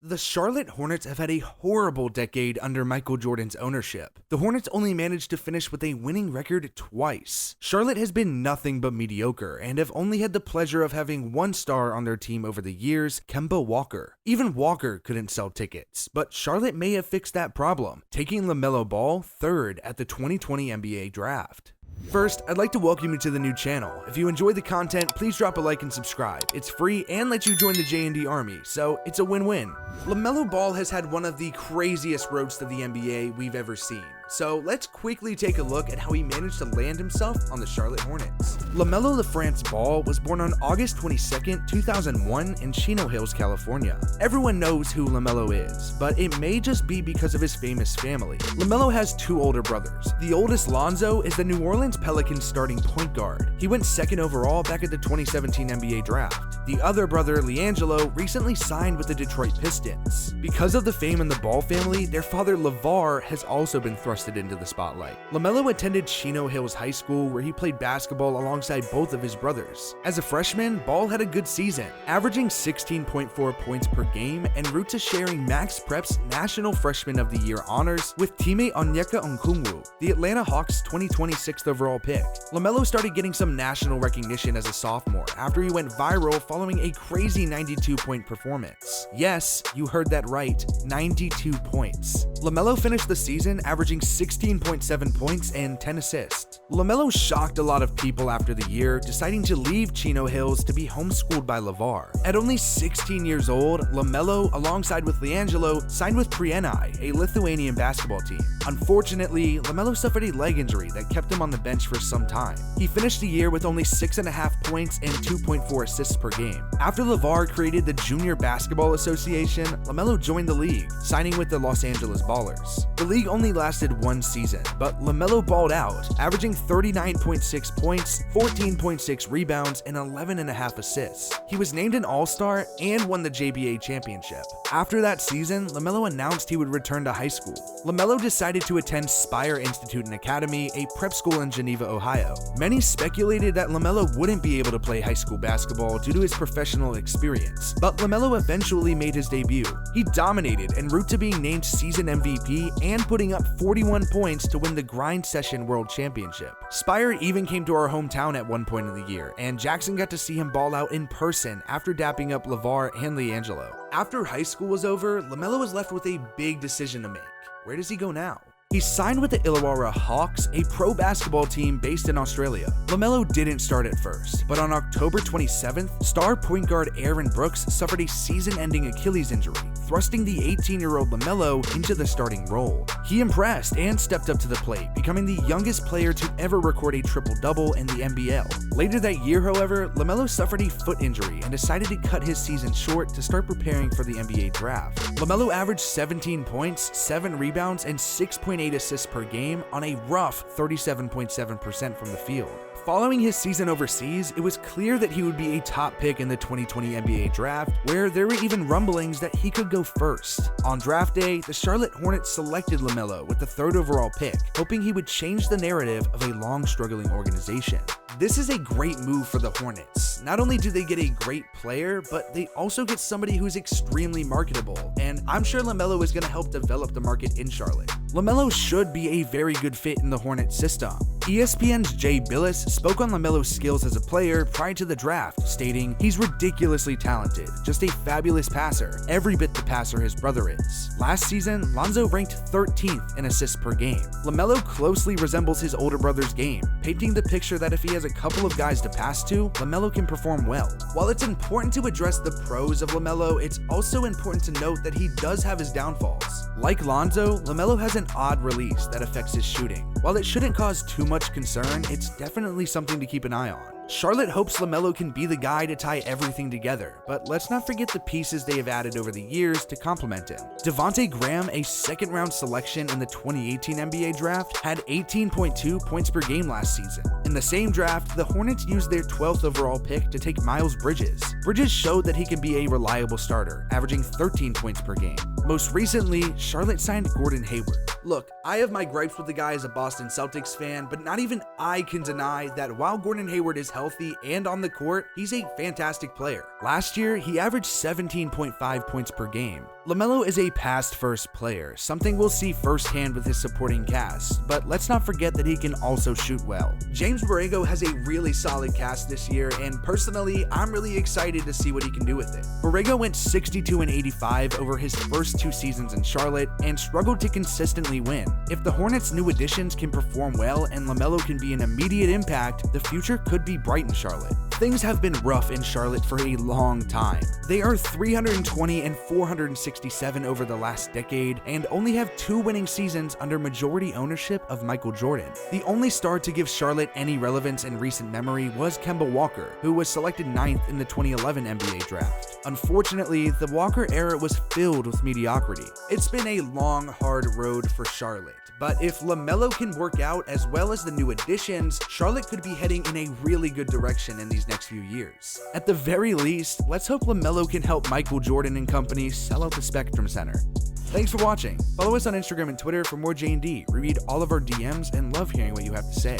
The Charlotte Hornets have had a horrible decade under Michael Jordan's ownership. The Hornets only managed to finish with a winning record twice. Charlotte has been nothing but mediocre and have only had the pleasure of having one star on their team over the years, Kemba Walker. Even Walker couldn't sell tickets, but Charlotte may have fixed that problem, taking LaMelo Ball third at the 2020 NBA draft. First, I'd like to welcome you to the new channel. If you enjoy the content, please drop a like and subscribe. It's free and lets you join the J&D army, so it's a win-win. LaMelo Ball has had one of the craziest roads to the NBA we've ever seen. So let's quickly take a look at how he managed to land himself on the Charlotte Hornets. LaMelo the France Ball was born on August 22, 2001 in Chino Hills, California. Everyone knows who LaMelo is, but it may just be because of his famous family. LaMelo has two older brothers. The oldest, Lonzo, is the New Orleans Pelicans starting point guard. He went second overall back at the 2017 NBA draft. The other brother, LiAngelo, recently signed with the Detroit Pistons. Because of the fame in the Ball family, their father LeVar has also been thrusted into the spotlight. LaMelo attended Chino Hills High School, where he played basketball alongside both of his brothers. As a freshman, Ball had a good season, averaging 16.4 points per game en route to sharing Max Prep's National Freshman of the Year honors with teammate Onyeka Okongwu, the Atlanta Hawks' 2020 6th overall pick. LaMelo started getting some national recognition as a sophomore after he went viral following a crazy 92-point performance. Yes, you heard that right, 92 points. LaMelo finished the season averaging 16.7 points and 10 assists. LaMelo shocked a lot of people after the year, deciding to leave Chino Hills to be homeschooled by LeVar. At only 16 years old, LaMelo, alongside with LiAngelo, signed with Prienai, a Lithuanian basketball team. Unfortunately, LaMelo suffered a leg injury that kept him on the bench for some time. He finished the year with only 6.5 points and 2.4 assists per game. After LeVar created the Junior Basketball Association, LaMelo joined the league, signing with the Los Angeles Ballers. The league only lasted one season, but LaMelo balled out, averaging 39.6 points, 14.6 rebounds, and 11.5 assists. He was named an All-Star and won the JBA championship. After that season, LaMelo announced he would return to high school. LaMelo decided to attend Spire Institute and Academy, a prep school in Geneva, Ohio. Many speculated that LaMelo wouldn't be able to play high school basketball due to his professional experience, but LaMelo eventually made his debut. He dominated en route to being named season MVP and putting up 41 points to win the Grind Session World Championship. Spire even came to our hometown at one point in the year, and Jackson got to see him ball out in person after dapping up LeVar and LiAngelo. After high school was over, LaMelo was left with a big decision to make. Where does he go now? He signed with the Illawarra Hawks, a pro basketball team based in Australia. LaMelo didn't start at first, but on October 27th, star point guard Aaron Brooks suffered a season-ending Achilles injury, thrusting the 18-year-old LaMelo into the starting role. He impressed and stepped up to the plate, becoming the youngest player to ever record a triple-double in the NBL. Later that year, however, LaMelo suffered a foot injury and decided to cut his season short to start preparing for the NBA draft. LaMelo averaged 17 points, 7 rebounds, and 6.8 assists per game on a rough 37.7% from the field. Following his season overseas, it was clear that he would be a top pick in the 2020 NBA draft, where there were even rumblings that he could go first. On draft day, the Charlotte Hornets selected LaMelo with the 3rd overall pick, hoping he would change the narrative of a long-struggling organization. This is a great move for the Hornets. Not only do they get a great player, but they also get somebody who's extremely marketable, and I'm sure LaMelo is going to help develop the market in Charlotte. LaMelo should be a very good fit in the Hornets system. ESPN's Jay Billis spoke on LaMelo's skills as a player prior to the draft, stating, "He's ridiculously talented, just a fabulous passer, every bit the passer his brother is." Last season, Lonzo ranked 13th in assists per game. LaMelo closely resembles his older brother's game, painting the picture that if he has a couple of guys to pass to, LaMelo can perform well. While it's important to address the pros of LaMelo, it's also important to note that he does have his downfalls. Like Lonzo, LaMelo has an odd release that affects his shooting. While it shouldn't cause too much concern, it's definitely something to keep an eye on. Charlotte hopes LaMelo can be the guy to tie everything together, but let's not forget the pieces they have added over the years to complement him. Devonte Graham, a second-round selection in the 2018 NBA draft, had 18.2 points per game last season. In the same draft, the Hornets used their 12th overall pick to take Miles Bridges. Bridges showed that he can be a reliable starter, averaging 13 points per game. Most recently, Charlotte signed Gordon Hayward. Look, I have my gripes with the guy as a Boston Celtics fan, but not even I can deny that while Gordon Hayward is healthy and on the court, he's a fantastic player. Last year, he averaged 17.5 points per game. LaMelo is a pass-first player, something we'll see firsthand with his supporting cast, but let's not forget that he can also shoot well. James Borrego has a really solid cast this year, and personally, I'm really excited to see what he can do with it. Borrego went 62-85 over his first 2 seasons in Charlotte and struggled to consistently win. If the Hornets' new additions can perform well and LaMelo can be an immediate impact, the future could be bright in Charlotte. Things have been rough in Charlotte for a long time. They are 320 and 467 over the last decade and only have 2 winning seasons under majority ownership of Michael Jordan. The only star to give Charlotte any relevance in recent memory was Kemba Walker, who was selected 9th in the 2011 NBA draft. Unfortunately, the Walker era was filled with mediocrity. It's been a long, hard road for Charlotte, but if LaMelo can work out as well as the new additions, Charlotte could be heading in a really good direction in these next few years. At the very least, let's hope LaMelo can help Michael Jordan and company sell out the Spectrum Center. Thanks for watching. Follow us on Instagram and Twitter for more J&D. We read all of our DMs and love hearing what you have to say.